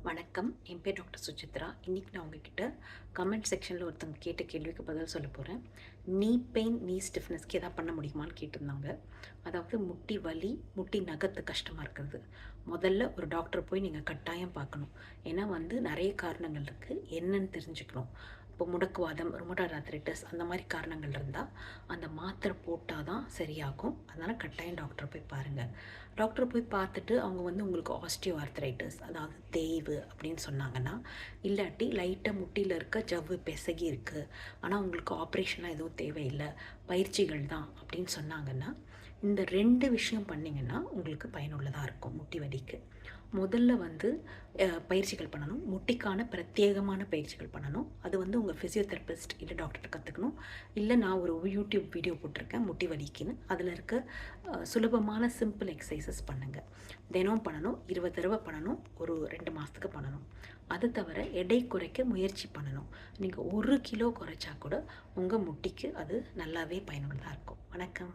வணக்கம். என் பேர் டாக்டர் சுசித்ரா. இன்றைக்கி நான் உங்ககிட்ட கமெண்ட் செக்ஷனில் ஒருத்தவங்க கேட்ட கேள்விக்கு பதில் சொல்ல போகிறேன். நீ பெயின், நீ ஸ்டிஃப்னஸ்க்கு எதாவது பண்ண முடியுமான்னு கேட்டிருந்தாங்க. அதாவது முட்டி வலி, முட்டி நகத்து கஷ்டமாக இருக்கிறது. முதல்ல ஒரு டாக்டரை போய் நீங்கள் கட்டாயம் பார்க்கணும். ஏன்னா நிறைய காரணங்கள் இருக்குது, என்னன்னு தெரிஞ்சுக்கணும். இப்போ முடக்குவாதம், ருமட்டாய்டு ஆர்த்ரைட்டிஸ் அந்த மாதிரி காரணங்கள் இருந்தால் அந்த மாத்திரை போட்டால் தான் சரியாகும். அதனால் கட்டாயம் டாக்டரை போய் பாருங்கள். டாக்டரை போய் பார்த்துட்டு அவங்க உங்களுக்கு ஆஸ்டியோ ஆர்த்ரைட்டிஸ், அதாவது தேய்வு அப்படின்னு சொன்னாங்கன்னா, இல்லாட்டி லைட்டாக முட்டியில் இருக்க ஜவ்வு பிசகி இருக்குது, ஆனால் உங்களுக்கு ஆப்ரேஷனாக எதுவும் தேவையில்லை, பயிற்சிகள் தான் அப்படின்னு சொன்னாங்கன்னா, இந்த 2 விஷயம் பண்ணிங்கன்னா உங்களுக்கு பயனுள்ளதாக இருக்கும் முட்டி வலிக்கு. முதல்ல பயிற்சிகள் பண்ணணும். முட்டிக்கான பிரத்யேகமான பயிற்சிகள் பண்ணணும். அது உங்கள் ஃபிசியோதெரபிஸ்ட் இல்லை டாக்டர்கிட்ட கற்றுக்கணும். இல்லை நான் ஒரு யூடியூப் வீடியோ போட்டிருக்கேன் முட்டி வலிக்குன்னு. அதில் இருக்க சுலபமான சிம்பிள் எக்ஸசைசஸ் பண்ணுங்கள். தினம் பண்ணணும், 20 தடவை பண்ணணும், ஒரு 2 மாதத்துக்கு பண்ணணும். அது தவிர எடை குறைக்க முயற்சி பண்ணணும். நீங்கள் 1 கிலோ குறைச்சா கூட உங்கள் முட்டிக்கு அது நல்லாவே பயனுள்ளதாக இருக்கும். வணக்கம்.